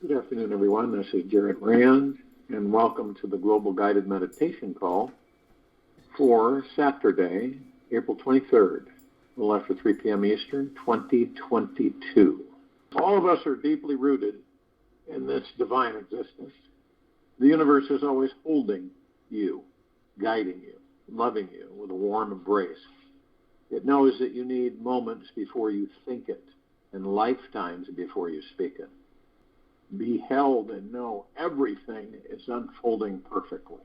Good afternoon, everyone. This is Jared Rand, and welcome to the Global Guided Meditation Call for Saturday, April 23rd, a little after 3 p.m. Eastern, 2022. All of us are deeply rooted in this divine existence. The universe is always holding you, guiding you, loving you with a warm embrace. It knows that you need moments before you think it and lifetimes before you speak it. Be held and know everything is unfolding perfectly.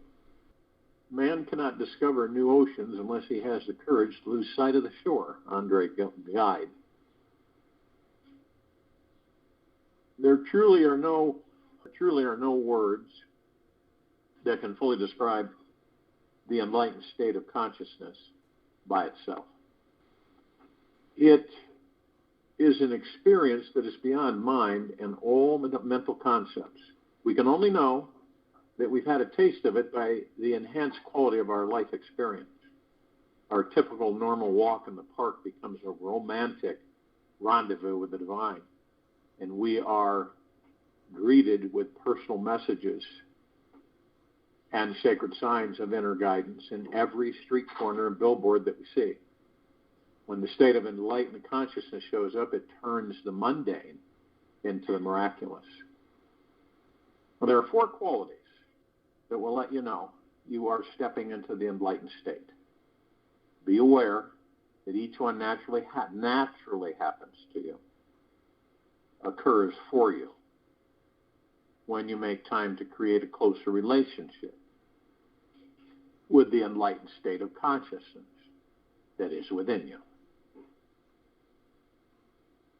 Man cannot discover new oceans unless he has the courage to lose sight of the shore, Andre Gide. There truly are no words that can fully describe the enlightened state of consciousness by itself. It is an experience that is beyond mind and all mental concepts. We can only know that we've had a taste of it by the enhanced quality of our life experience. Our typical normal walk in the park becomes a romantic rendezvous with the divine, and we are greeted with personal messages and sacred signs of inner guidance in every street corner and billboard that we see. When the state of enlightened consciousness shows up, it turns the mundane into the miraculous. Well, there are 4 qualities that will let you know you are stepping into the enlightened state. Be aware that each one naturally happens to you, occurs for you, when you make time to create a closer relationship with the enlightened state of consciousness that is within you.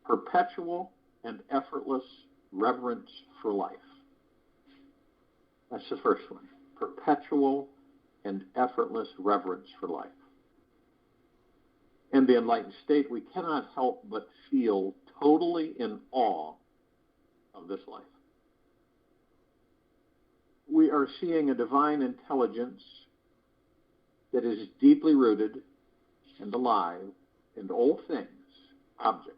Perpetual and effortless reverence for life. That's the first one. Perpetual and effortless reverence for life. In the enlightened state, we cannot help but feel totally in awe of this life. We are seeing a divine intelligence that is deeply rooted and alive in all things, objects,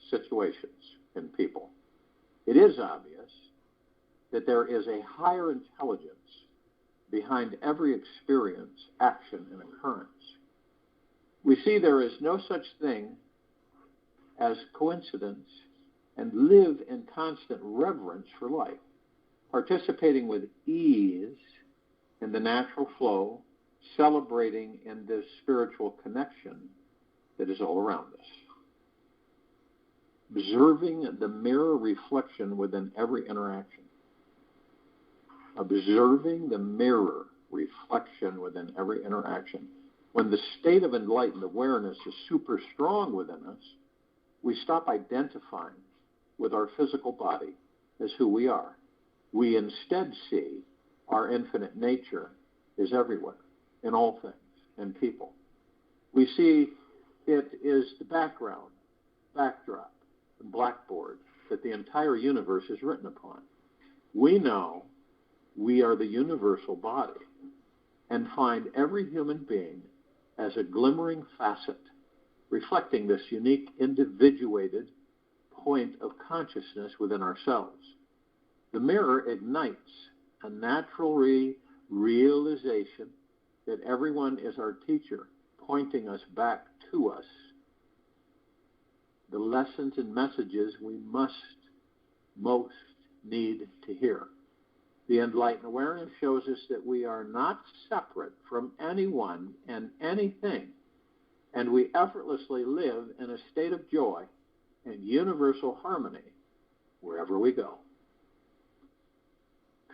situations, and people. It is obvious that there is a higher intelligence behind every experience, action, and occurrence. We see there is no such thing as coincidence and live in constant reverence for life, participating with ease in the natural flow, celebrating in this spiritual connection that is all around us. Observing the mirror reflection within every interaction. Observing the mirror reflection within every interaction. When the state of enlightened awareness is super strong within us, we stop identifying with our physical body as who we are. We instead see our infinite nature is everywhere, in all things, and people. We see it is the background, backdrop, and blackboard that the entire universe is written upon. We know we are the universal body and find every human being as a glimmering facet, reflecting this unique individuated point of consciousness within ourselves. The mirror ignites a natural realization that everyone is our teacher, pointing us back to us. The lessons and messages we most need to hear. The enlightened awareness shows us that we are not separate from anyone and anything, and we effortlessly live in a state of joy and universal harmony wherever we go.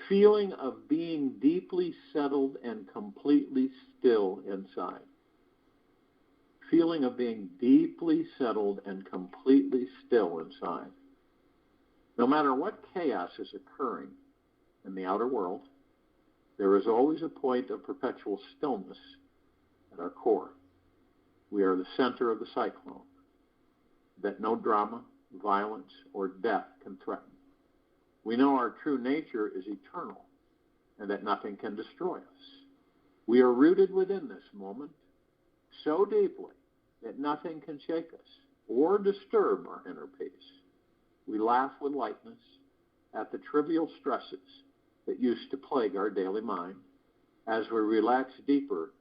Feeling of being deeply settled and completely still inside. Feeling of being deeply settled and completely still inside. No matter what chaos is occurring in the outer world, there is always a point of perpetual stillness at our core. We are the center of the cyclone that no drama, violence, or death can threaten. We know our true nature is eternal and that nothing can destroy us. We are rooted within this moment so deeply that nothing can shake us or disturb our inner peace. We laugh with lightness at the trivial stresses that used to plague our daily mind as we relax deeper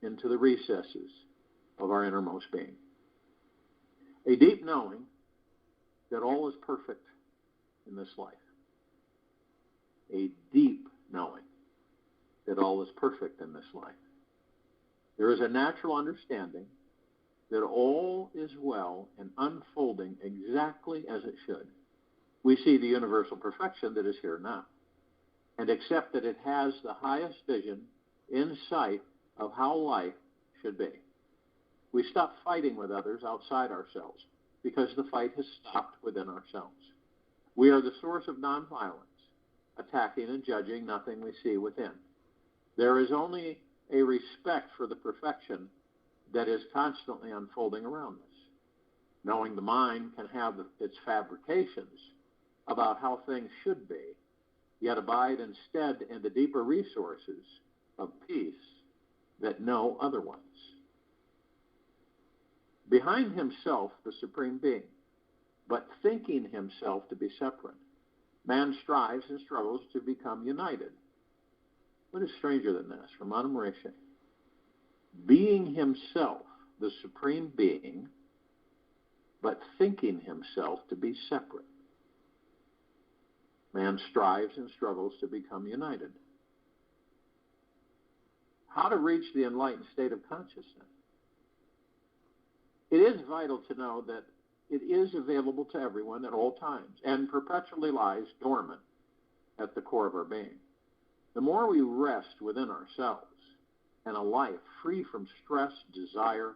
into the recesses of our innermost being. A deep knowing that all is perfect in this life. A deep knowing that all is perfect in this life. There is a natural understanding that all is well and unfolding exactly as it should. We see the universal perfection that is here now and accept that it has the highest vision, insight of how life should be. We stop fighting with others outside ourselves because the fight has stopped within ourselves. We are the source of nonviolence, attacking and judging nothing we see within. There is only a respect for the perfection that is constantly unfolding around us. Knowing the mind can have its fabrications about how things should be, yet abide instead in the deeper resources of peace that know otherwise. Behind himself, the Supreme Being, but thinking himself to be separate, man strives and struggles to become united. What is stranger than this? From Anna Morishi. Being himself, the Supreme Being, but thinking himself to be separate. Man strives and struggles to become united. How to reach the enlightened state of consciousness? It is vital to know that it is available to everyone at all times and perpetually lies dormant at the core of our being. The more we rest within ourselves and a life free from stress, desire,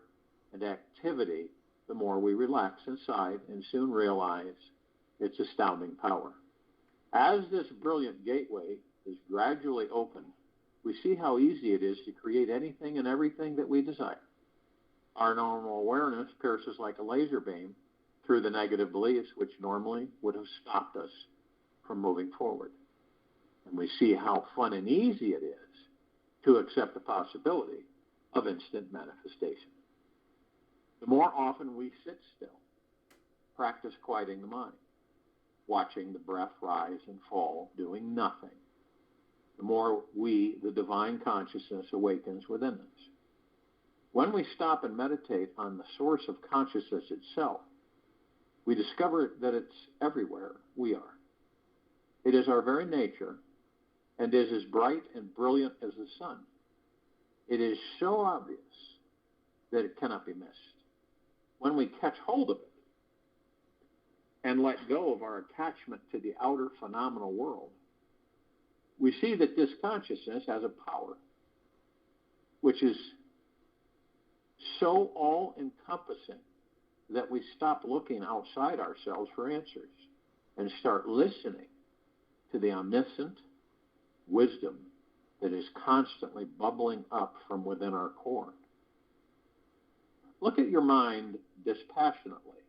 and activity, the more we relax inside and soon realize its astounding power. As this brilliant gateway is gradually opened, we see how easy it is to create anything and everything that we desire. Our normal awareness pierces like a laser beam through the negative beliefs which normally would have stopped us from moving forward. And we see how fun and easy it is to accept the possibility of instant manifestation. The more often we sit still, practice quieting the mind, watching the breath rise and fall, doing nothing, the more we, the divine consciousness, awakens within us. When we stop and meditate on the source of consciousness itself, we discover that it's everywhere we are. It is our very nature and is as bright and brilliant as the sun. It is so obvious that it cannot be missed. When we catch hold of it and let go of our attachment to the outer phenomenal world, we see that this consciousness has a power which is so all-encompassing that we stop looking outside ourselves for answers and start listening to the omniscient wisdom that is constantly bubbling up from within our core. Look at your mind dispassionately.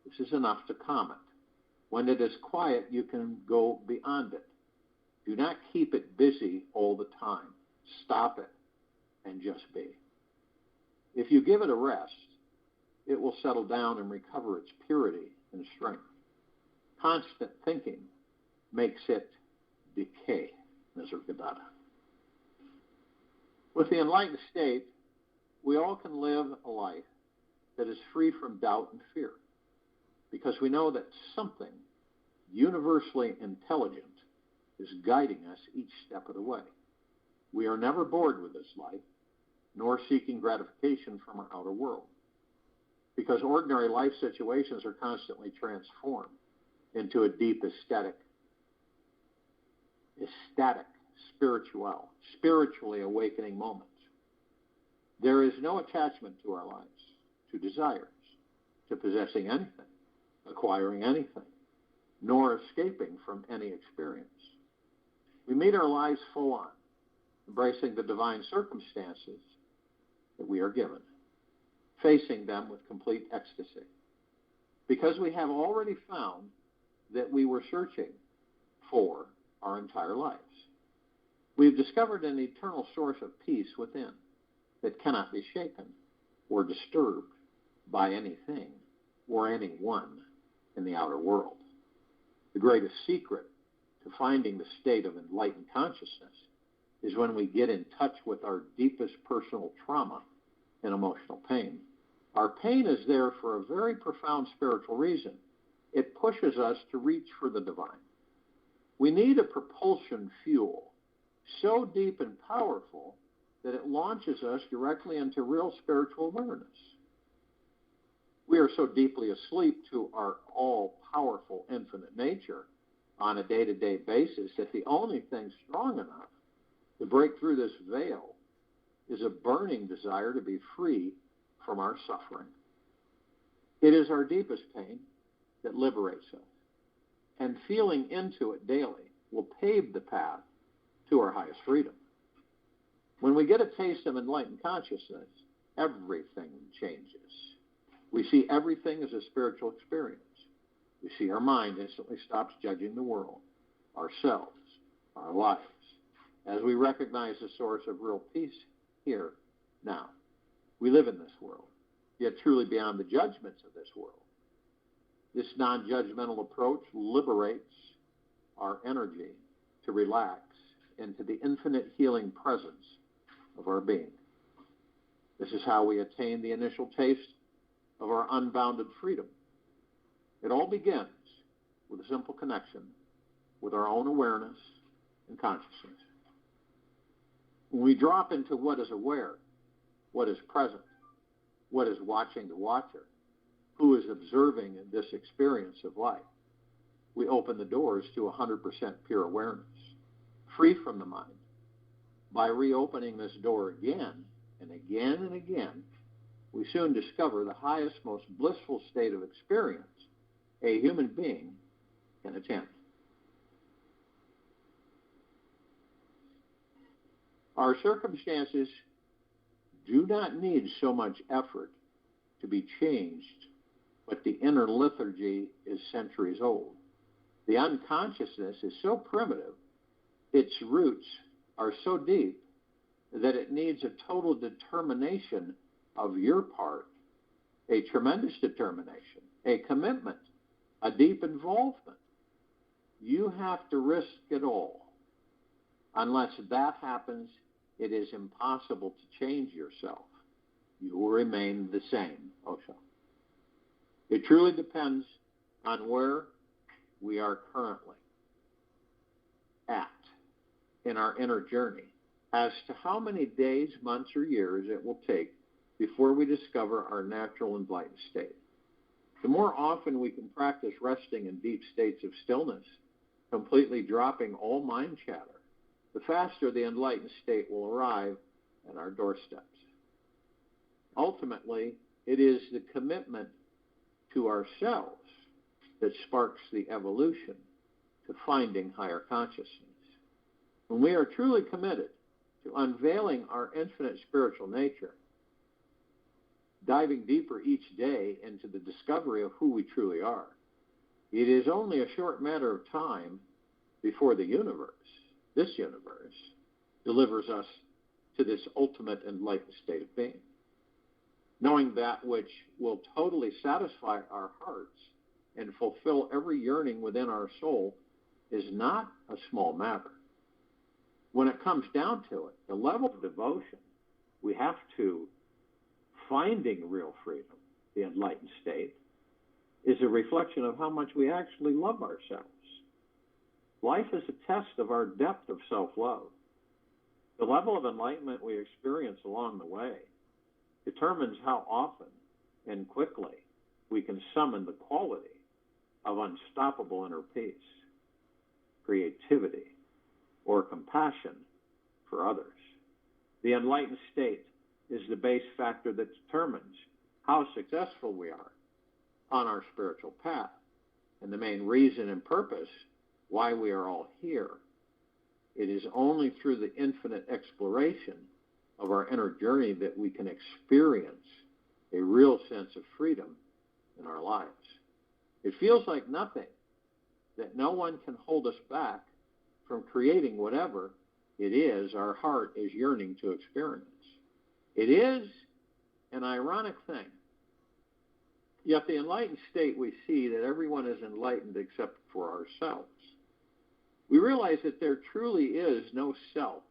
This is enough to calm it. When it is quiet, you can go beyond it. Do not keep it busy all the time. Stop it and just be. If you give it a rest, it will settle down and recover its purity and strength. Constant thinking makes it decay. Nisargadatta. With the enlightened state, we all can live a life that is free from doubt and fear, because we know that something universally intelligent is guiding us each step of the way. We are never bored with this life, nor seeking gratification from our outer world, because ordinary life situations are constantly transformed into a deep spiritually awakening moments. There is no attachment to our lives, to desires, to possessing anything, acquiring anything, nor escaping from any experience. We meet our lives full on, embracing the divine circumstances that we are given, facing them with complete ecstasy, because we have already found that we were searching for our entire lives. We've discovered an eternal source of peace within that cannot be shaken or disturbed by anything or anyone in the outer world. The greatest secret to finding the state of enlightened consciousness is when we get in touch with our deepest personal trauma and emotional pain. Our pain is there for a very profound spiritual reason. It pushes us to reach for the divine. We need a propulsion fuel so deep and powerful that it launches us directly into real spiritual awareness. We are so deeply asleep to our all-powerful infinite nature on a day-to-day basis that the only thing strong enough to break through this veil is a burning desire to be free from our suffering. It is our deepest pain that liberates us, and feeling into it daily will pave the path to our highest freedom. When we get a taste of enlightened consciousness, everything changes. We see everything as a spiritual experience. We see our mind instantly stops judging the world, ourselves, our lives, as we recognize the source of real peace here, now. We live in this world, yet truly beyond the judgments of this world. This non-judgmental approach liberates our energy to relax into the infinite healing presence of our being. This is how we attain the initial taste of our unbounded freedom. It all begins with a simple connection with our own awareness and consciousness. When we drop into what is aware, what is present, what is watching the watcher, who is observing this experience of life, we open the doors to 100% pure awareness, free from the mind. By reopening this door again and again and again, we soon discover the highest, most blissful state of experience a human being can attain. Our circumstances do not need so much effort to be changed, but the inner lethargy is centuries old. The unconsciousness is so primitive, its roots are so deep, that it needs a total determination of your part, a tremendous determination, a commitment, a deep involvement. You have to risk it all. Unless that happens, it is impossible to change yourself. You will remain the same, Osho. It truly depends on where we are currently at in our inner journey as to how many days, months, or years it will take before we discover our natural enlightened state. The more often we can practice resting in deep states of stillness, completely dropping all mind chatter, the faster the enlightened state will arrive at our doorsteps. Ultimately, it is the commitment to ourselves that sparks the evolution to finding higher consciousness. When we are truly committed to unveiling our infinite spiritual nature, diving deeper each day into the discovery of who we truly are, it is only a short matter of time before the universe, this universe, delivers us to this ultimate enlightened state of being. Knowing that which will totally satisfy our hearts and fulfill every yearning within our soul is not a small matter. When it comes down to it, the level of devotion we have to finding real freedom, the enlightened state, is a reflection of how much we actually love ourselves. Life is a test of our depth of self-love. The level of enlightenment we experience along the way determines how often and quickly we can summon the quality of unstoppable inner peace, creativity, or compassion for others. The enlightened state is the base factor that determines how successful we are on our spiritual path, and the main reason and purpose why we are all here. It is only through the infinite exploration of our inner journey that we can experience a real sense of freedom in our lives. It feels like nothing, that no one can hold us back from creating whatever it is our heart is yearning to experience. It is an ironic thing Yet the enlightened state, we see that everyone is enlightened except for ourselves. We realize that there truly is no self,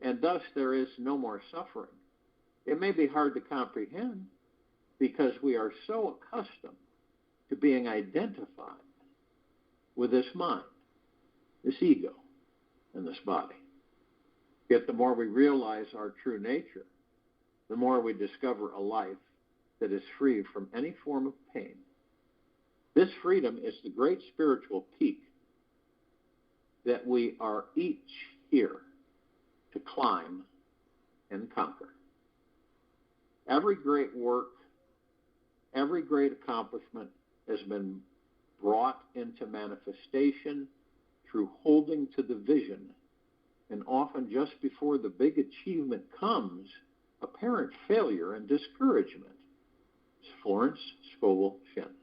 and thus there is no more suffering. It may be hard to comprehend because we are so accustomed to being identified with this mind, this ego, and this body. Yet the more we realize our true nature, the more we discover a life that is free from any form of pain. This freedom is the great spiritual peak that we are each here to climb and conquer. Every great work, every great accomplishment has been brought into manifestation through holding to the vision, and often just before the big achievement comes, apparent failure and discouragement. Florence Scovel Shinn.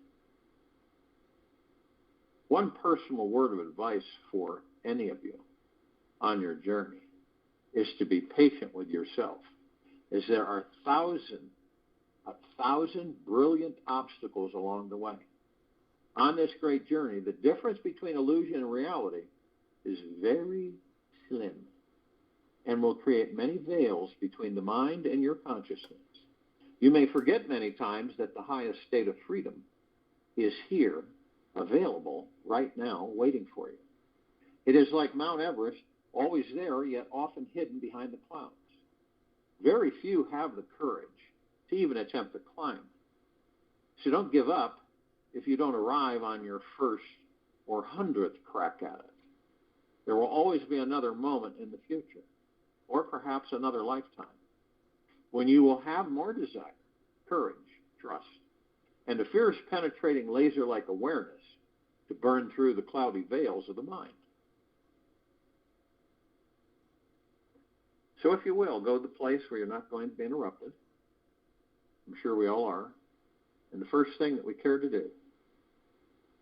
One personal word of advice for any of you on your journey is to be patient with yourself, as there are a thousand brilliant obstacles along the way. On this great journey, the difference between illusion and reality is very slim and will create many veils between the mind and your consciousness. You may forget many times that the highest state of freedom is here, available right now, waiting for you. It is like Mount Everest, always there, yet often hidden behind the clouds. Very few have the courage to even attempt to climb. So don't give up if you don't arrive on your first or 100th crack at it. There will always be another moment in the future, or perhaps another lifetime, when you will have more desire, courage, trust, and a fierce penetrating laser-like awareness to burn through the cloudy veils of the mind. So if you will, go to the place where you're not going to be interrupted. I'm sure we all are. And the first thing that we care to do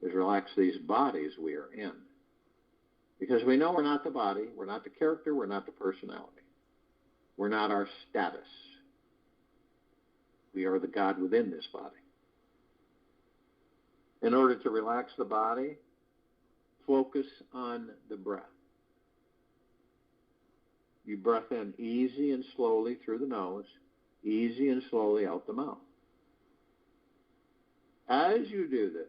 is relax these bodies we are in. Because we know we're not the body, we're not the character, we're not the personality. We're not our status. We are the God within this body. In order to relax the body, focus on the breath. You breath in easy and slowly through the nose, easy and slowly out the mouth. As you do this,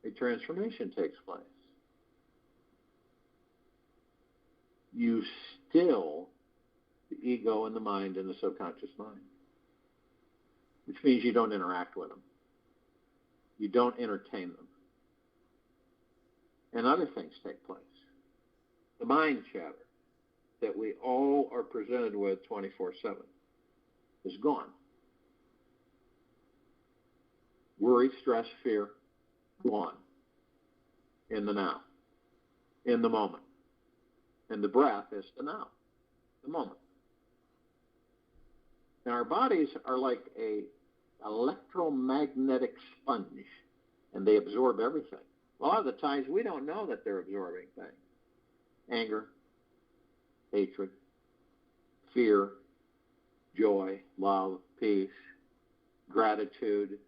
a transformation takes place. You still the ego and the mind and the subconscious mind, which means you don't interact with them. You don't entertain them. And other things take place. The mind chatter that we all are presented with 24/7 is gone. Worry, stress, fear, gone. In the now. In the moment. And the breath is the now. The moment. Now our bodies are like a electromagnetic sponge, and they absorb everything. A lot of the times we don't know that they're absorbing things. Anger, hatred, fear, joy, love, peace, gratitude,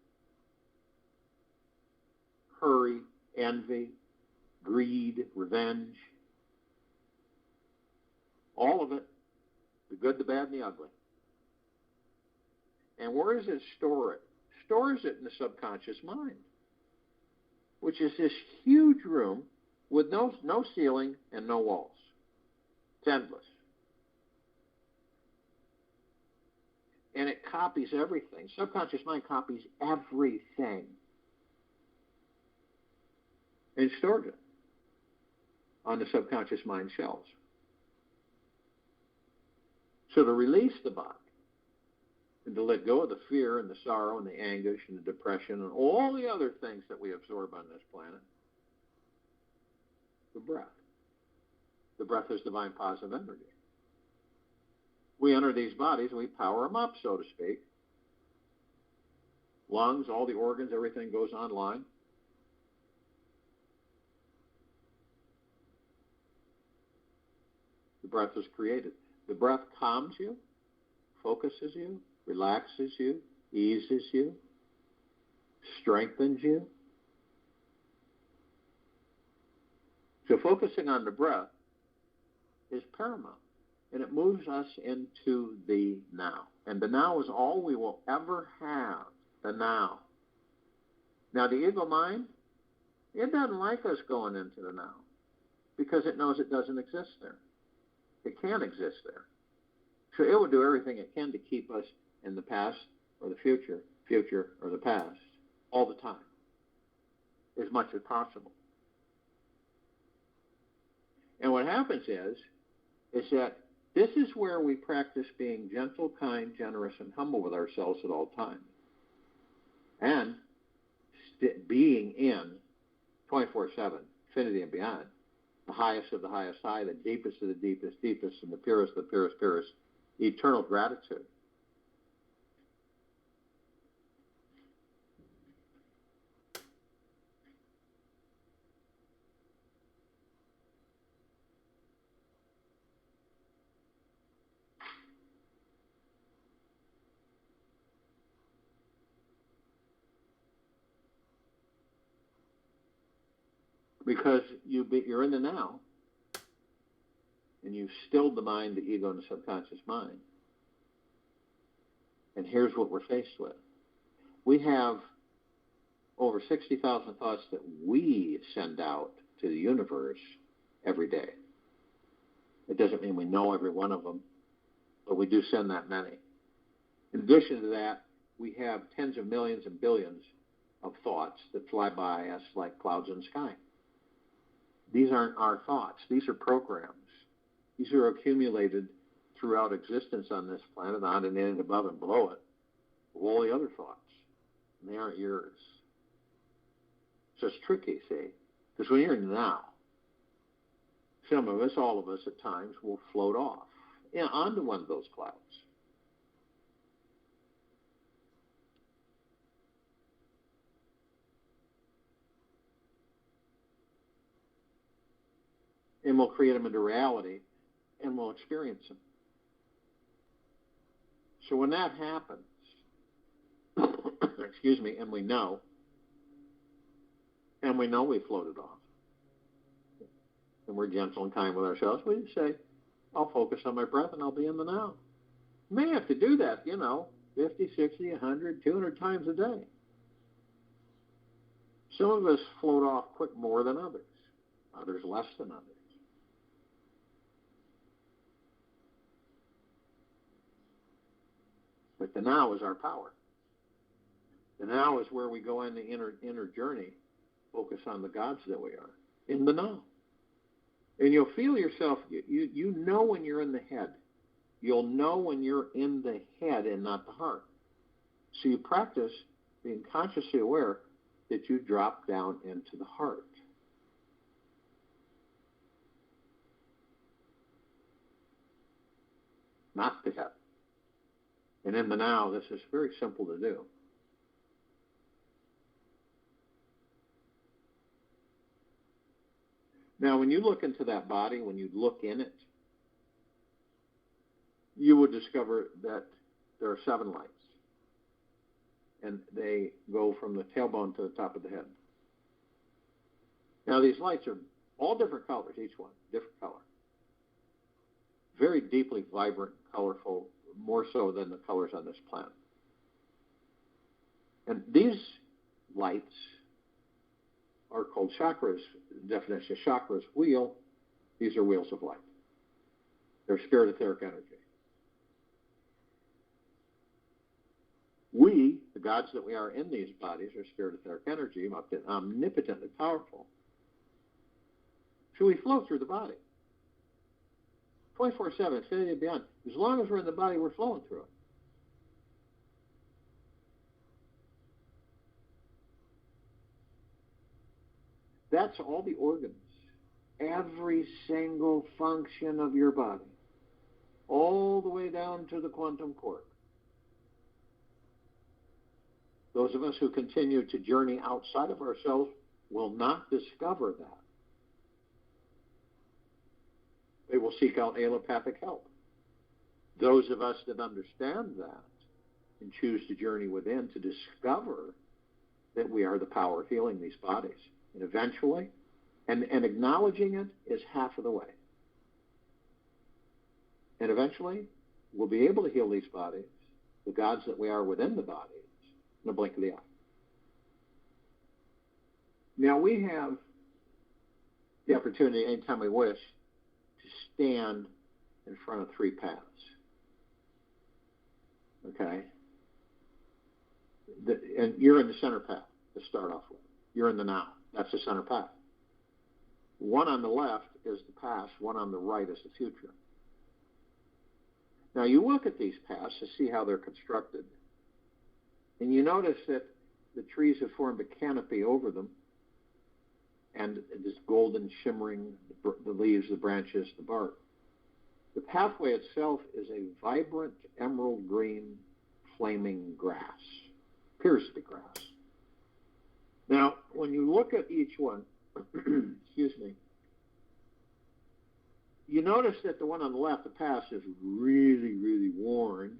hurry, envy, greed, revenge. All of it, the good, the bad, and the ugly. And where does it store it? It stores it in the subconscious mind, which is this huge room with no ceiling and no walls. It's endless. And it copies everything. Subconscious mind copies everything. And stores it on the subconscious mind shelves. So to release the body, and to let go of the fear and the sorrow and the anguish and the depression and all the other things that we absorb on this planet, the breath. The breath is divine positive energy. We enter these bodies and we power them up, so to speak. Lungs, all the organs, everything goes online. The breath is created. The breath calms you, focuses you, relaxes you, eases you, strengthens you. So focusing on the breath is paramount, and it moves us into the now. And the now is all we will ever have, the now. Now, the ego mind, it doesn't like us going into the now because it knows it doesn't exist there. It can't exist there. So it will do everything it can to keep us in the past or the future or the past, all the time, as much as possible. And what happens is that this is where we practice being gentle, kind, generous, and humble with ourselves at all times. And being in 24/7, infinity and beyond, the highest of the highest high, the deepest of the deepest deepest, and the purest of the purest purest, eternal gratitude. Because you're in the now, and you've stilled the mind, the ego, and the subconscious mind. And here's what we're faced with. We have over 60,000 thoughts that we send out to the universe every day. It doesn't mean we know every one of them, but we do send that many. In addition to that, we have tens of millions and billions of thoughts that fly by us like clouds in the sky. These aren't our thoughts. These are programs. These are accumulated throughout existence on this planet, on and in and above and below it, of all the other thoughts. And they aren't yours. So it's tricky, see? Because when you're in the now, some of us, all of us at times, will float off onto one of those clouds. And we'll create them into reality, and we'll experience them. So when that happens, excuse me, and we know we floated off, and we're gentle and kind with ourselves, we say, I'll focus on my breath and I'll be in the now. You may have to do that, 50, 60, 100, 200 times a day. Some of us float off quick more than others less than others. But the now is our power. The now is where we go in the inner journey, focus on the gods that we are, in the now. And you'll feel yourself, you know when you're in the head. You'll know when you're in the head and not the heart. So you practice being consciously aware that you drop down into the heart. Not the head. And in the now, this is very simple to do. Now, when you look into that body, when you look in it, you would discover that there are 7 lights. And they go from the tailbone to the top of the head. Now, these lights are all different colors, each one, different color. Very deeply vibrant, colorful, more so than the colors on this planet. And these lights are called chakras. The definition of chakras, wheel. These are wheels of light. They're spirit etheric energy. We, the gods that we are in these bodies, are spirit etheric energy, omnipotently powerful. So we flow through the body. 24/7, infinity and beyond. As long as we're in the body, we're flowing through it. That's all the organs. Every single function of your body. All the way down to the quantum quark. Those of us who continue to journey outside of ourselves will not discover that. They will seek out allopathic help. Those of us that understand that and choose to journey within to discover that we are the power of healing these bodies. And eventually, and acknowledging it is half of the way. And eventually, we'll be able to heal these bodies, the gods that we are within the bodies, in a blink of the eye. Now, we have the opportunity, anytime we wish, to stand in front of three paths. Okay? And you're in the center path to start off with. You're in the now. That's the center path. One on the left is the past, one on the right is the future. Now, you look at these paths to see how they're constructed, and you notice that the trees have formed a canopy over them, and this golden shimmering, the leaves, the branches, the bark. The pathway itself is a vibrant emerald green flaming grass. Appears to be grass. Now, when you look at each one, excuse me, you notice that the one on the left, the past, is really, really worn.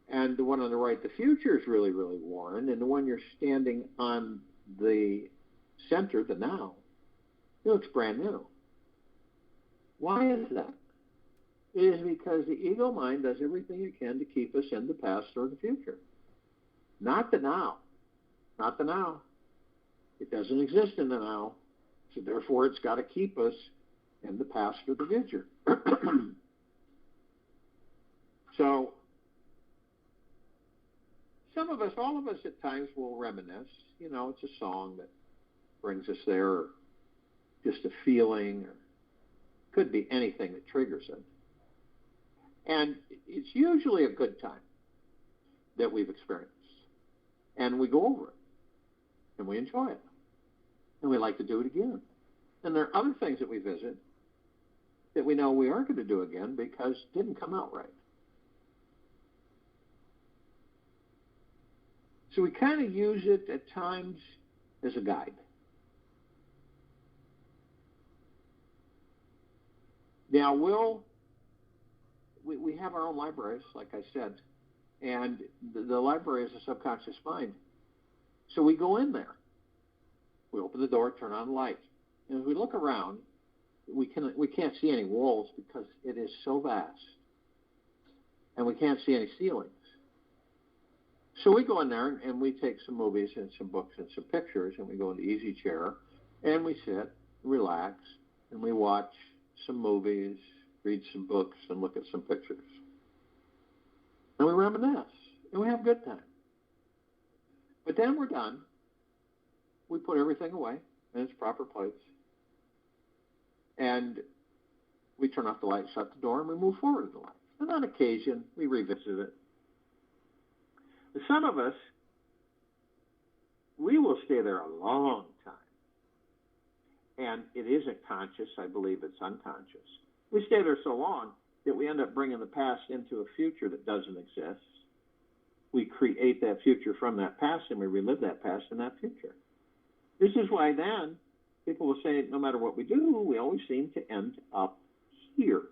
And the one on the right, the future, is really, really worn. And the one you're standing on the center, the now, it looks brand new. Why is that? It is because the ego mind does everything it can to keep us in the past or the future. Not the now. Not the now. It doesn't exist in the now. So therefore, it's got to keep us in the past or the future. So, some of us, all of us at times will reminisce. You know, it's a song that brings us there, or just a feeling, or could be anything that triggers it. And it's usually a good time that we've experienced. And we go over it. And we enjoy it. And we like to do it again. And there are other things that we visit that we know we aren't going to do again because it didn't come out right. So we kind of use it at times as a guide. Now, we have our own libraries, like I said, and the library is a subconscious mind. So we go in there. We open the door, turn on the light. And as we look around, we can't see any walls because it is so vast. And we can't see any ceilings. So we go in there and we take some movies and some books and some pictures, and we go in the easy chair, and we sit, relax, and we watch some movies, read some books, and look at some pictures. And we reminisce, and we have a good time. But then we're done. We put everything away in its proper place. And we turn off the light, shut the door, and we move forward in the light. And on occasion, we revisit it. But some of us, we will stay there a long time. And it isn't conscious. I believe it's unconscious. We stay there so long that we end up bringing the past into a future that doesn't exist. We create that future from that past, and we relive that past in that future. This is why then people will say, no matter what we do, we always seem to end up here.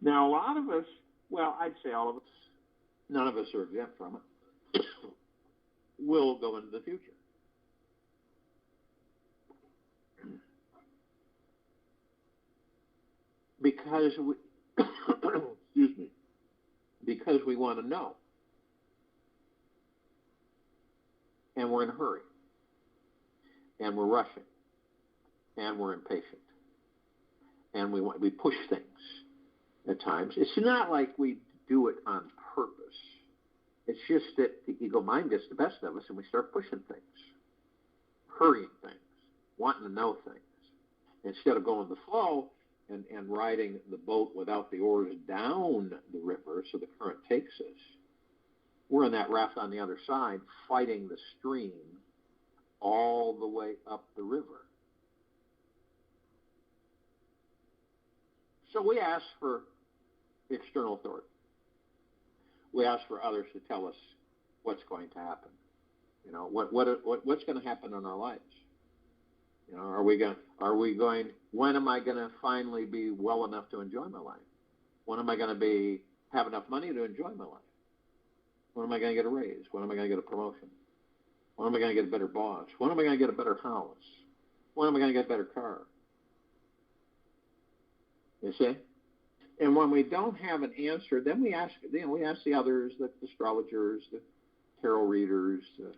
Now, a lot of us, well, I'd say all of us, none of us are exempt from it, will go into the future. Because we, excuse me, because we want to know. And we're in a hurry. And we're rushing. And we're impatient. And we push things at times. It's not like we do it on purpose. It's just that the ego mind gets the best of us and we start pushing things, hurrying things, wanting to know things. Instead of going with the flow and riding the boat without the oars down the river so the current takes us, we're in that raft on the other side fighting the stream all the way up the river. So we ask for external authority. We ask for others to tell us what's going to happen. You know, what's going to happen in our lives? You know, when am I going to finally be well enough to enjoy my life? When am I going to have enough money to enjoy my life? When am I going to get a raise? When am I going to get a promotion? When am I going to get a better boss? When am I going to get a better house? When am I going to get a better car? You see? And when we don't have an answer, then we ask the others, the astrologers, the tarot readers, the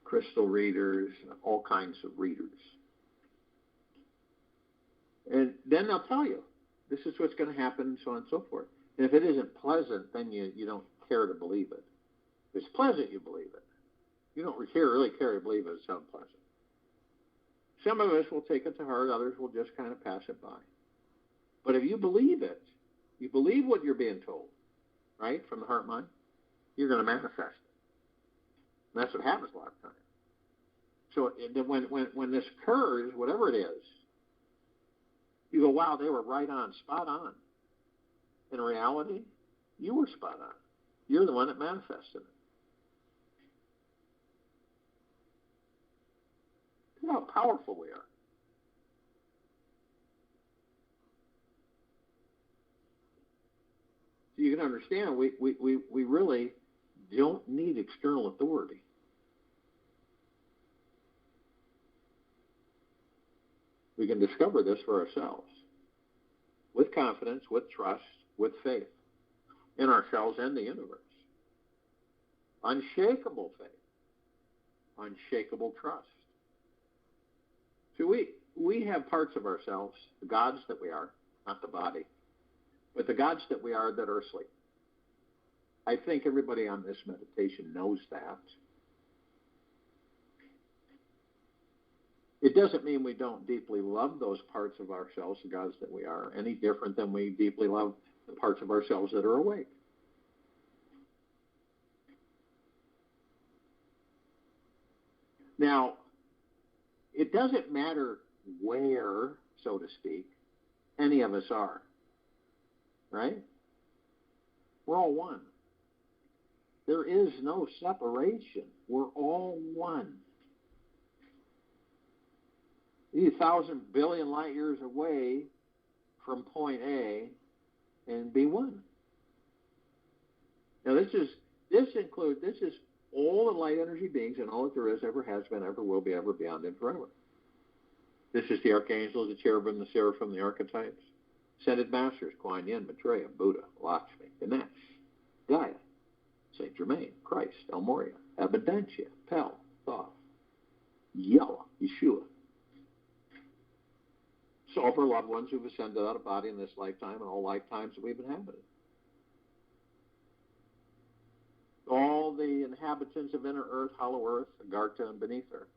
crystal readers, all kinds of readers. And then they'll tell you, this is what's going to happen, so on and so forth. And if it isn't pleasant, then you don't care to believe it. If it's pleasant, you believe it. You don't really care to believe it's unpleasant. Some of us will take it to heart, others will just kind of pass it by. But if you believe it, you believe what you're being told, right, from the heart mind, you're going to manifest it. And that's what happens a lot of times. So when this occurs, whatever it is, you go, wow, they were right on, spot on. In reality, you were spot on. You're the one that manifested it. Look how powerful we are. So you can understand, we really don't need external authority. We can discover this for ourselves with confidence, with trust, with faith in ourselves and the universe. Unshakable faith, unshakable trust. So we have parts of ourselves, the gods that we are, not the body, but the gods that we are that are asleep. I think everybody on this meditation knows that. It doesn't mean we don't deeply love those parts of ourselves, the gods that we are, any different than we deeply love the parts of ourselves that are awake. Now, it doesn't matter where, so to speak, any of us are, right? We're all one. There is no separation. We're all one. 1,000 billion light years away from point A and be one. Now this is all the light energy beings and all that there is, ever has been, ever will be, ever beyond, and forever. This is the archangels, the cherubim, the seraphim, the archetypes, ascended masters, Kuan Yin, Maitreya, Buddha, Lakshmi, Ganesh, Gaia, Saint Germain, Christ, El Morya, Abundantia, Pel, Thoth, Yahweh, Yeshua. So all of our loved ones who've ascended out of body in this lifetime and all lifetimes that we've inhabited. All the inhabitants of inner earth, hollow earth, Agartha, and beneath her.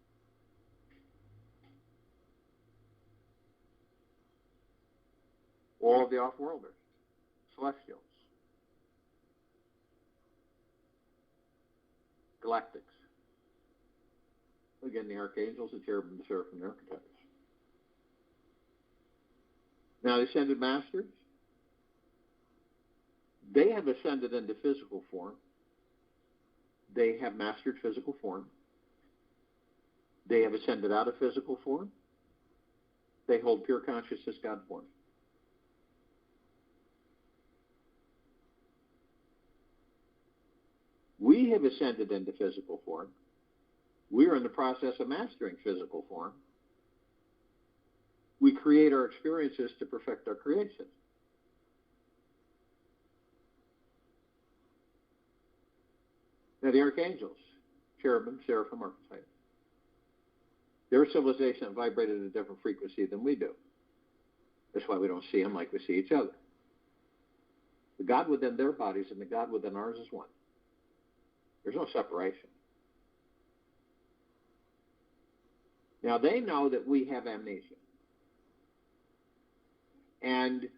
All of the off-worlders, celestials, galactics. Again, the archangels, the cherubim, the seraphim, the archetypes. Now, the ascended masters, they have ascended into physical form. They have mastered physical form. They have ascended out of physical form. They hold pure consciousness God form. We have ascended into physical form. We are in the process of mastering physical form. We create our experiences to perfect our creation. Now, the archangels, cherubim, seraphim, archetypes, their civilization vibrated at a different frequency than we do. That's why we don't see them like we see each other. The God within their bodies and the God within ours is one. There's no separation. Now, they know that we have amnesia. And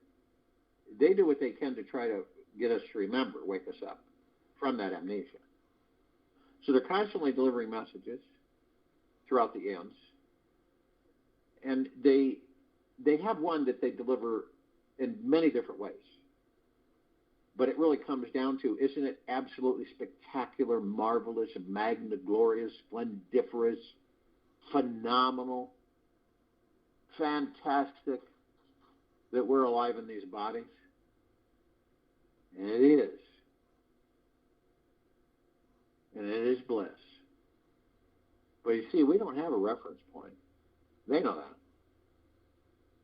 they do what they can to try to get us to remember, wake us up from that amnesia. So they're constantly delivering messages throughout the eons. And they have one that they deliver in many different ways. But it really comes down to, isn't it absolutely spectacular, marvelous, magna-glorious, splendiferous, phenomenal, fantastic that we're alive in these bodies? And it is. and it is bliss. But you see, we don't have a reference point. They know that.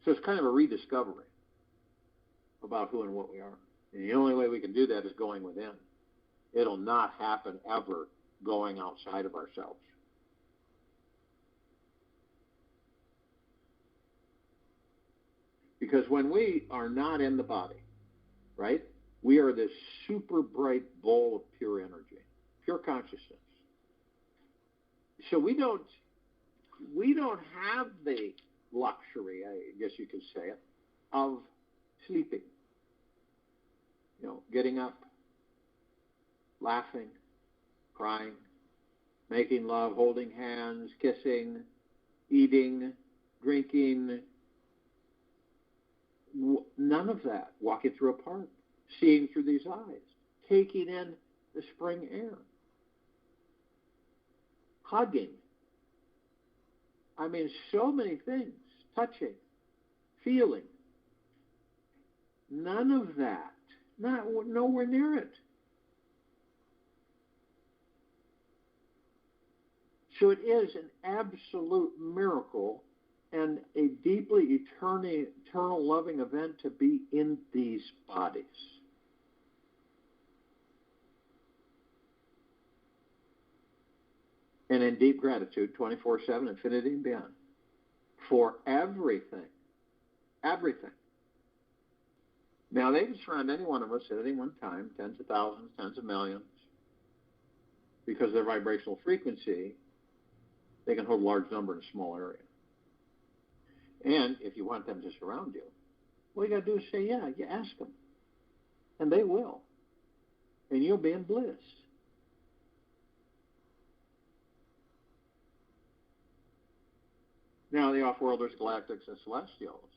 So it's kind of a rediscovery about who and what we are. And the only way we can do that is going within. It'll not happen ever going outside of ourselves. Because when we are not in the body, right, we are this super bright ball of pure energy, pure consciousness. So we don't have the luxury, I guess you could say it, of sleeping. You know, getting up, laughing, crying, making love, holding hands, kissing, eating, drinking. None of that. Walking through a park, seeing through these eyes, taking in the spring air, hugging. I mean, so many things. Touching, feeling. None of that. Nowhere near it. So it is an absolute miracle and a deeply eternal loving event to be in these bodies. And in deep gratitude, 24/7, infinity and beyond, for everything. Everything. Now, they can surround any one of us at any one time, tens of thousands, tens of millions. Because of their vibrational frequency, they can hold a large number in a small area. And if you want them to surround you, all you got to do is say, yeah, you ask them. And they will. And you'll be in bliss. Now, the off-worlders, galactics, and celestials.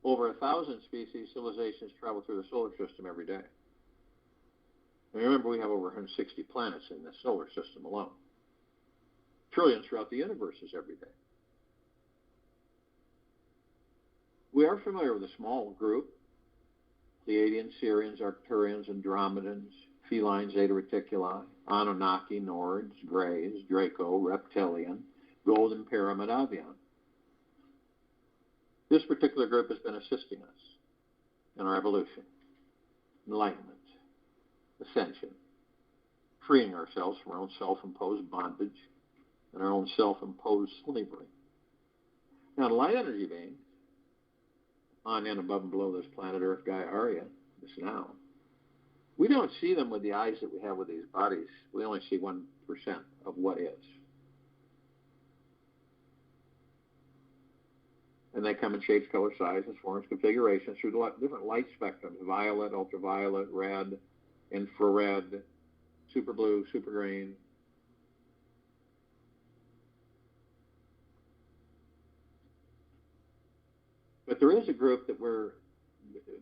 Over 1,000 species, civilizations travel through the solar system every day. And remember, we have over 160 planets in the solar system alone. Trillions throughout the universes every day. We are familiar with a small group, Pleiadians, Sirians, Arcturians, Andromedans, Felines, Zeta Reticuli, Anunnaki, Nords, Greys, Draco, Reptilian, Golden Pyramid, Avian. This particular group has been assisting us in our evolution, enlightenment, ascension, freeing ourselves from our own self-imposed bondage and our own self-imposed slavery. Now, the light energy beings, on and above and below this planet Earth, Gaia, Arya, this now, we don't see them with the eyes that we have with these bodies. We only see 1% of what is. And they come in shapes, color, sizes, forms, configurations through the different light spectrums: violet, ultraviolet, red, infrared, super blue, super green. But there is a group that we're,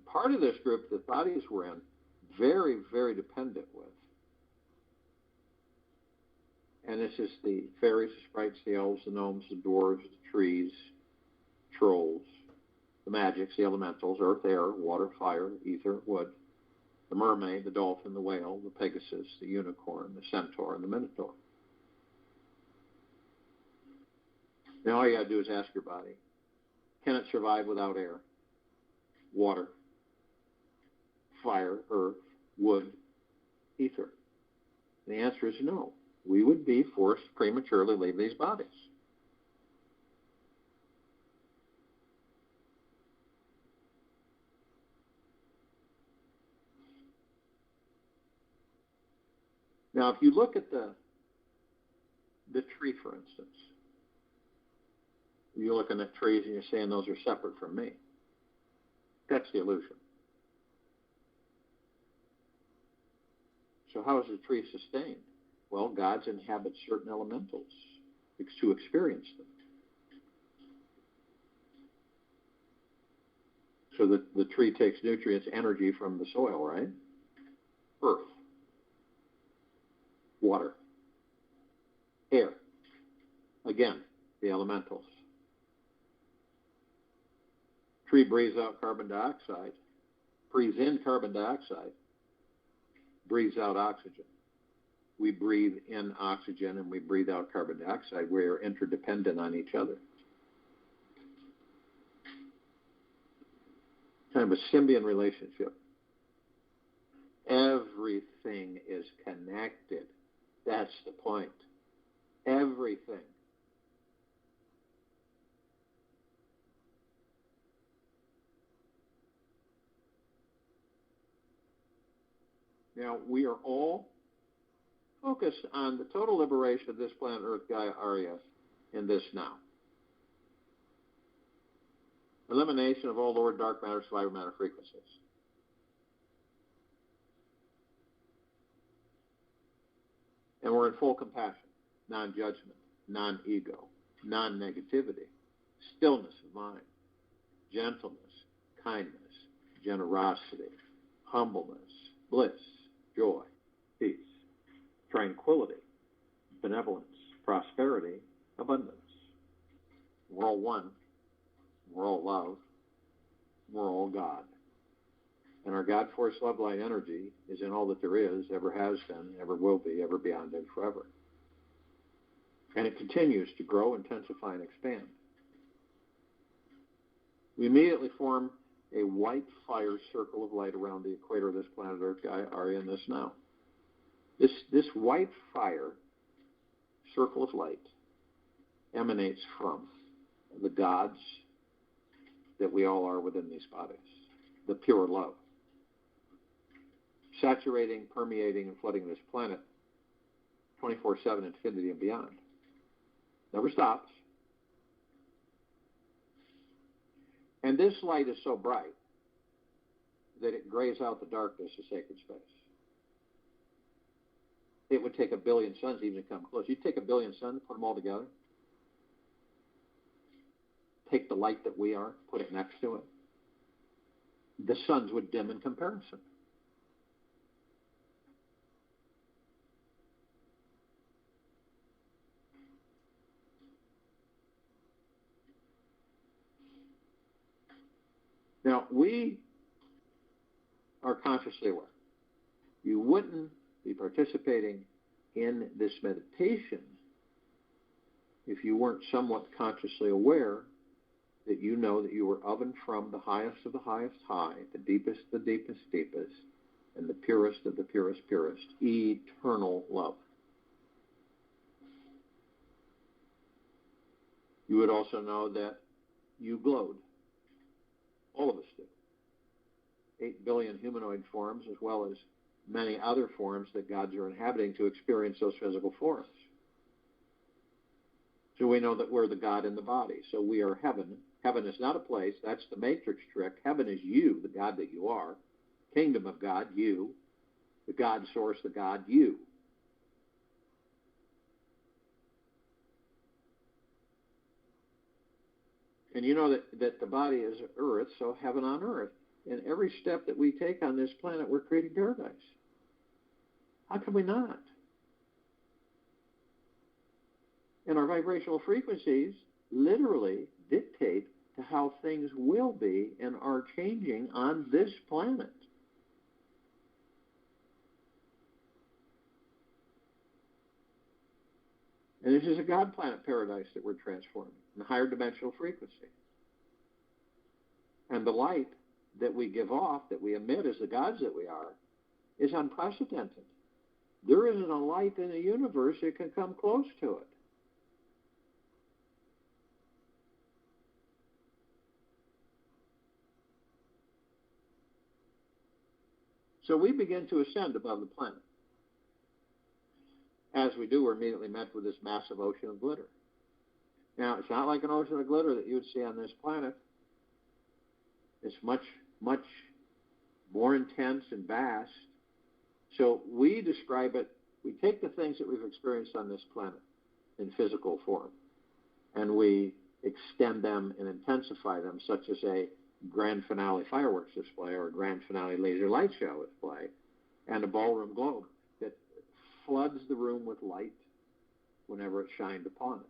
part of this group, the bodies we're in, very, very dependent with. And this is the fairies, the sprites, the elves, the gnomes, the dwarves, the trees, trolls, the magics, the elementals, earth, air, water, fire, ether, wood, the mermaid, the dolphin, the whale, the pegasus, the unicorn, the centaur, and the minotaur. Now all you got to do is ask your body, can it survive without air, water, fire, earth, wood, ether? And the answer is no. We would be forced to prematurely leave these bodies. Now, if you look at the tree, for instance, you're looking at trees and you're saying those are separate from me. That's the illusion. So how is the tree sustained? Well, gods inhabit certain elementals to experience them. So the tree takes nutrients, energy from the soil, right? Earth, water, air. Again, the elementals. Tree breathes out carbon dioxide, breathes in carbon dioxide, breathes out oxygen. We breathe in oxygen and we breathe out carbon dioxide. We are interdependent on each other. Kind of a symbiont relationship. Everything is connected. That's the point. Everything. Now, we are all focused on the total liberation of this planet Earth, Gaia, Arya, in this now. Elimination of all lower dark matter, survivor matter frequencies. And we're in full compassion, non-judgment, non-ego, non-negativity, stillness of mind, gentleness, kindness, generosity, humbleness, bliss, joy, peace, tranquility, benevolence, prosperity, abundance. We're all one. We're all love. We're all God. And our God force love light energy is in all that there is, ever has been, ever will be, ever beyond and forever. And it continues to grow, intensify, and expand. We immediately form a white fire circle of light around the equator of this planet Earth, Gaia, Arya, and this now. This white fire circle of light emanates from the gods that we all are within these bodies, the pure love, saturating, permeating, and flooding this planet 24/7, infinity and beyond. Never stops. And this light is so bright that it grays out the darkness of sacred space. It would take 1 billion suns even to come close. You'd take 1 billion suns, put them all together, take the light that we are, put it next to it. The suns would dim in comparison. Now, we are consciously aware. You wouldn't be participating in this meditation if you weren't somewhat consciously aware that you know that you are of and from the highest of the highest high, the deepest, deepest, and the purest of the purest, eternal love. You would also know that you glowed. All of us do. 8 billion humanoid forms, as well as many other forms that gods are inhabiting to experience those physical forms. So we know that we're the God in the body. So we are heaven. Heaven is not a place. That's the matrix trick. Heaven is you, the God that you are. Kingdom of God, you. The God source, the God, you. And you know that the body is earth, so heaven on earth. And every step that we take on this planet, we're creating paradise. How can we not? And our vibrational frequencies literally dictate to how things will be and are changing on this planet. And this is a God planet paradise that we're transforming in a higher dimensional frequency. And the light that we give off, that we emit as the gods that we are, is unprecedented. There isn't a light in the universe that can come close to it. So we begin to ascend above the planet. As we do, we're immediately met with this massive ocean of glitter. Now, it's not like an ocean of glitter that you would see on this planet. It's much, much more intense and vast. So we describe it, we take the things that we've experienced on this planet in physical form, and we extend them and intensify them, such as a grand finale fireworks display or a grand finale laser light show display, and a ballroom globe that floods the room with light whenever it's shined upon it.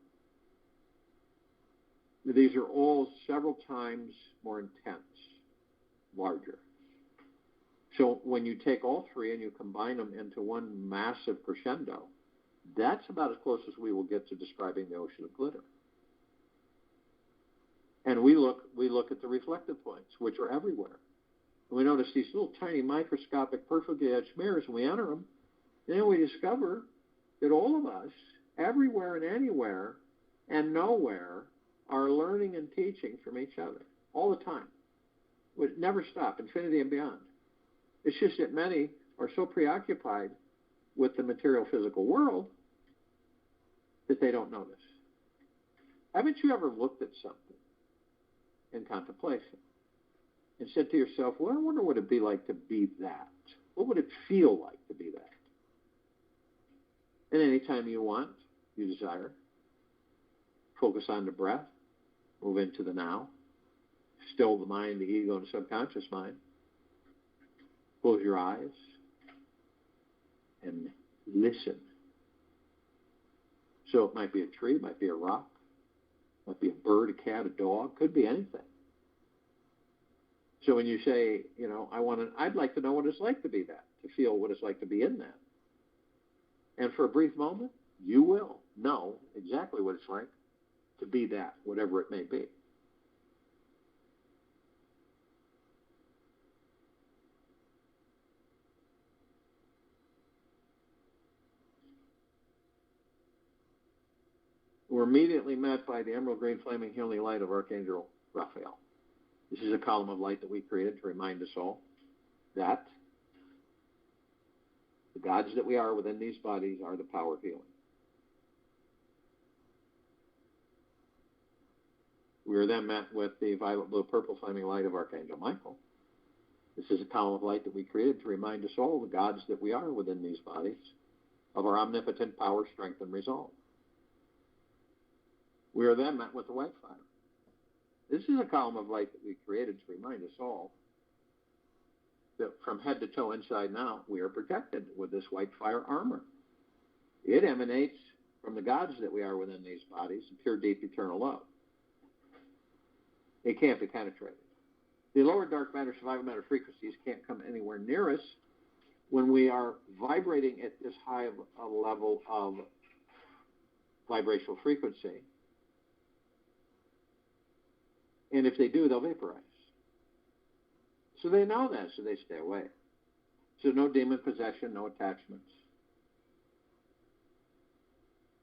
These are all several times more intense, larger. So when you take all three and you combine them into one massive crescendo, that's about as close as we will get to describing the ocean of glitter. And we look at the reflective points, which are everywhere. And we notice these little tiny microscopic perfectly etched mirrors, and we enter them, and then we discover that all of us, everywhere and anywhere and nowhere, are learning and teaching from each other all the time. We never stop, infinity and beyond. It's just that many are so preoccupied with the material physical world that they don't notice. Haven't you ever looked at something in contemplation and said to yourself, well, I wonder what it'd be like to be that? What would it feel like to be that? And anytime you want, you desire, focus on the breath, move into the now, still the mind, the ego, and the subconscious mind. Close your eyes and listen. So it might be a tree, it might be a rock, it might be a bird, a cat, a dog, could be anything. So when you say, I'd like to know what it's like to be that, to feel what it's like to be in that. And for a brief moment, you will know exactly what it's like to be that, whatever it may be. We're immediately met by the emerald green flaming healing light of Archangel Raphael. This is a column of light that we created to remind us all that the gods that we are within these bodies are the power of healing. We are then met with the violet, blue, purple flaming light of Archangel Michael. This is a column of light that we created to remind us all, the gods that we are within these bodies, of our omnipotent power, strength, and resolve. We are then met with the white fire. This is a column of light that we created to remind us all that from head to toe, inside and out, we are protected with this white fire armor. It emanates from the gods that we are within these bodies, pure, deep, eternal love. It can't be penetrated. The lower dark matter, survival matter frequencies can't come anywhere near us when we are vibrating at this high of a level of vibrational frequency. And if they do, they'll vaporize. So they know that, so they stay away. So no demon possession, no attachments.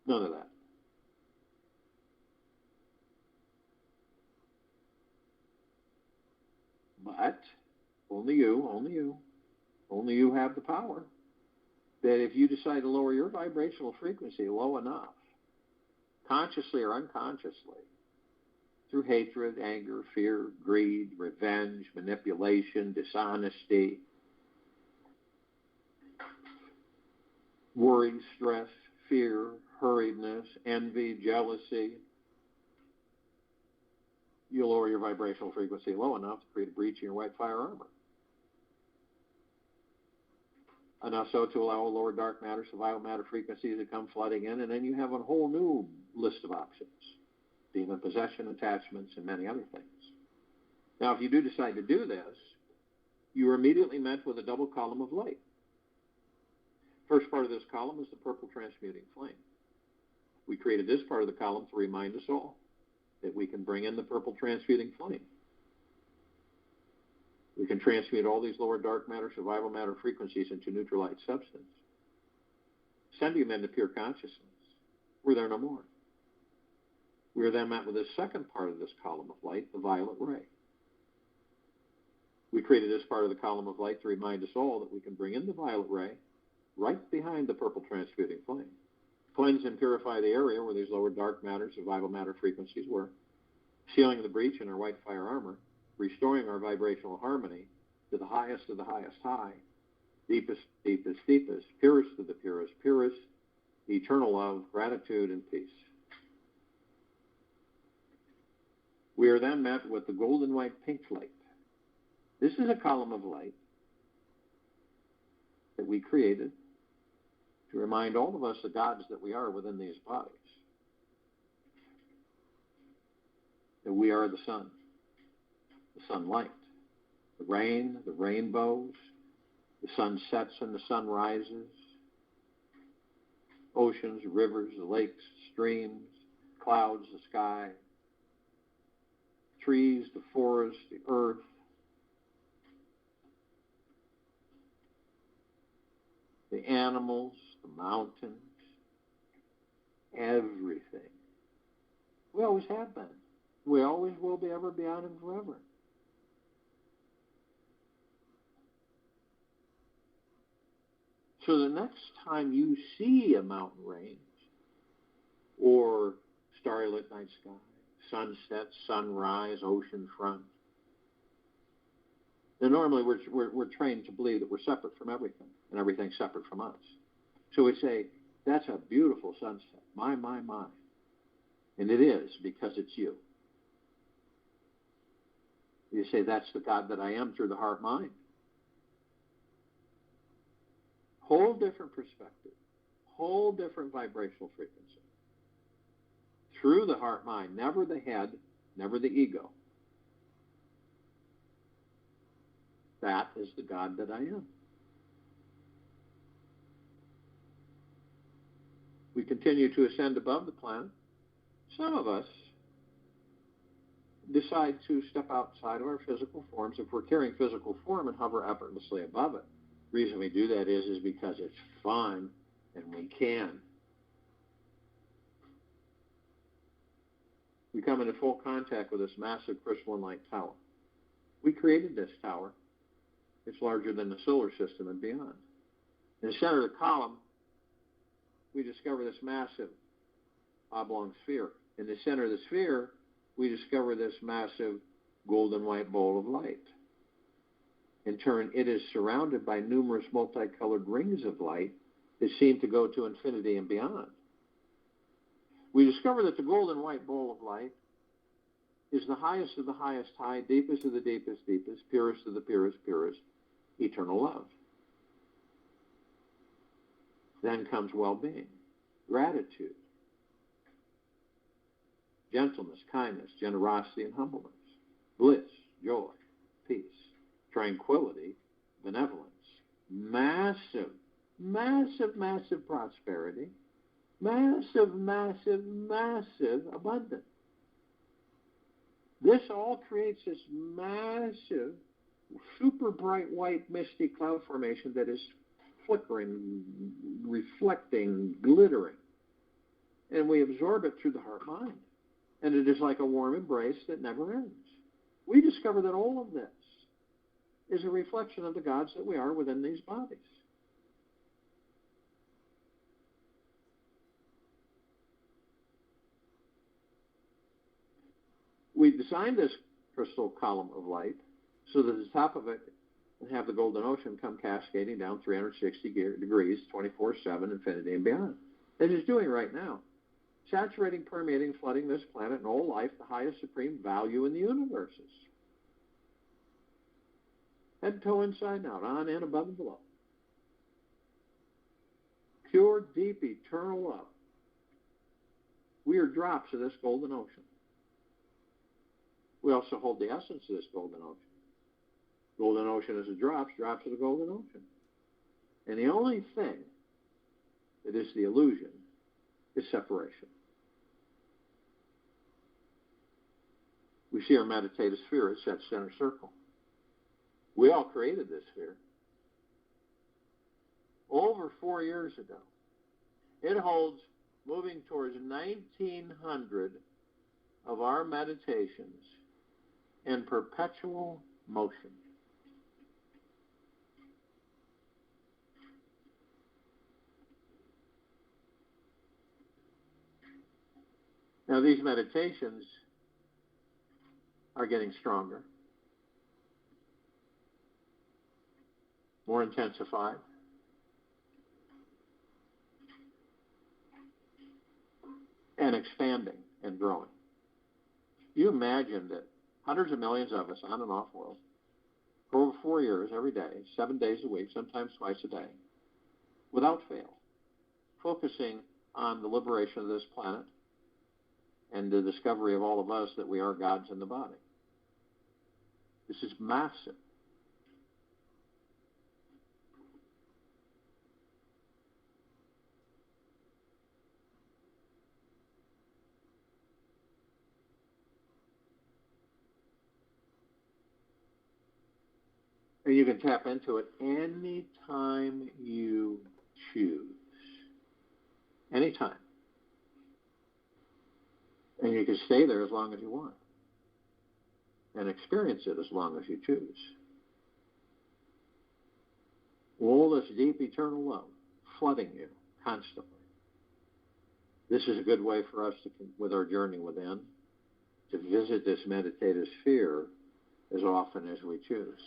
None of that. But only you have the power that if you decide to lower your vibrational frequency low enough, consciously or unconsciously, through hatred, anger, fear, greed, revenge, manipulation, dishonesty, worry, stress, fear, hurriedness, envy, jealousy, you lower your vibrational frequency low enough to create a breach in your white fire armor. Enough so to allow lower dark matter, survival matter frequencies to come flooding in, and then you have a whole new list of options. Demon possession, attachments, and many other things. Now, if you do decide to do this, you are immediately met with a double column of light. First part of this column is the purple transmuting flame. We created this part of the column to remind us all that we can bring in the purple transmuting flame. We can transmute all these lower dark matter, survival matter frequencies into neutral light substance, sending them into pure consciousness, where they're no more. We are then met with the second part of this column of light, the violet ray. We created this part of the column of light to remind us all that we can bring in the violet ray right behind the purple transmuting flame, cleanse and purify the area where these lower dark matter, survival matter frequencies were, sealing the breach in our white fire armor, restoring our vibrational harmony to the highest of the highest high, deepest, deepest, deepest, purest of the purest, purest, eternal love, gratitude, and peace. We are then met with the golden white pink light. This is a column of light that we created to remind all of us, the gods that we are within these bodies, that we are the sun, the sunlight, the rain, the rainbows, The sun sets and the sun rises. Oceans, rivers, lakes, streams, clouds, the sky, trees, the forest, the earth. The animals, the mountains, everything. We always have been. We always will be, ever, beyond, and forever. So the next time you see a mountain range or starlit night sky, sunset, sunrise, ocean front, then normally we're trained to believe that we're separate from everything and everything's separate from us. So we say, that's a beautiful sunset. My. And it is, because it's you. You say, that's the God that I am through the heart-mind. Whole different perspective. Whole different vibrational frequency. Through the heart-mind. Never the head, never the ego. That is the God that I am. We continue to ascend above the planet. Some of us decide to step outside of our physical forms. If we're carrying physical form, and hover effortlessly above it. The reason we do that is because it's fun and we can. We come into full contact with this massive crystalline light tower. We created this tower. It's larger than the solar system and beyond. In the center of the column, we discover this massive oblong sphere. In the center of the sphere, we discover this massive golden white bowl of light. In turn, it is surrounded by numerous multicolored rings of light that seem to go to infinity and beyond. We discover that the golden white bowl of light is the highest of the highest high, deepest of the deepest deepest, purest of the purest purest, eternal love. Then comes well-being, gratitude, gentleness, kindness, generosity, and humbleness, bliss, joy, peace, tranquility, benevolence, massive, massive, massive prosperity, massive, massive, massive abundance. This all creates this massive, super bright white misty cloud formation that is flickering, reflecting, glittering. And we absorb it through the heart-mind. And it is like a warm embrace that never ends. We discover that all of this is a reflection of the gods that we are within these bodies. We designed this crystal column of light so that the top of it would have the golden ocean come cascading down 360 degrees, 24/7, infinity and beyond. It is doing right now. Saturating, permeating, flooding this planet and all life, the highest supreme value in the universes. Head, toe, inside and out, on, in, above, and below. Pure, deep, eternal love. We are drops of this golden ocean. We also hold the essence of this golden ocean. Golden ocean is the drops of the golden ocean. And the only thing that is the illusion is separation. We see our meditative sphere as that center circle. We all created this sphere. Over 4 years ago. It holds, moving towards 1,900 of our meditations in perpetual motion. Now, these meditations are getting stronger, more intensified, and expanding and growing. You imagine that hundreds of millions of us on and off world, for over 4 years, every day, 7 days a week, sometimes twice a day, without fail, focusing on the liberation of this planet and the discovery of all of us that we are gods in the body. This is massive. And you can tap into it anytime you choose. Anytime. And you can stay there as long as you want. And experience it as long as you choose. All this deep eternal love flooding you constantly. This is a good way for us to, with our journey within, to visit this meditative sphere as often as we choose.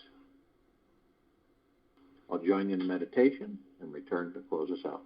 I'll join you in meditation and return to close us out.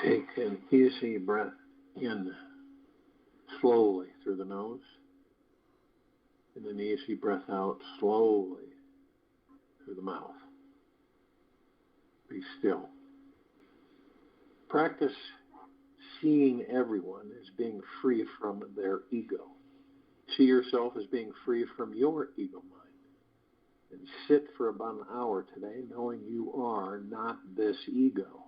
Take an easy breath in slowly through the nose, and an easy breath out slowly through the mouth. Be still. Practice seeing everyone as being free from their ego. See yourself as being free from your ego mind. And sit for about an hour today knowing you are not this ego.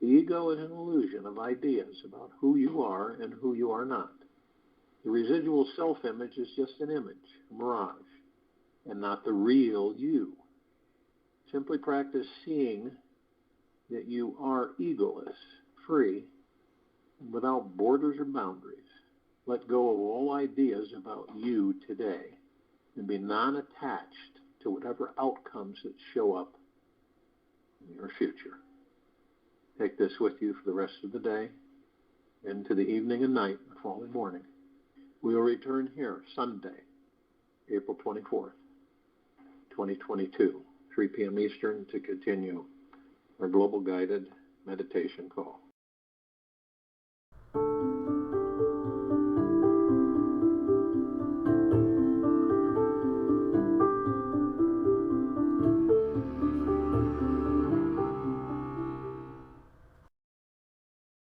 The ego is an illusion of ideas about who you are and who you are not. The residual self-image is just an image, a mirage, and not the real you. Simply practice seeing that you are egoless, free, and without borders or boundaries. Let go of all ideas about you today and be non-attached to whatever outcomes that show up in your future. Take this with you for the rest of the day, into the evening and night, the following morning. We will return here Sunday, April 24th, 2022, 3 p.m. Eastern, to continue our global guided meditation call.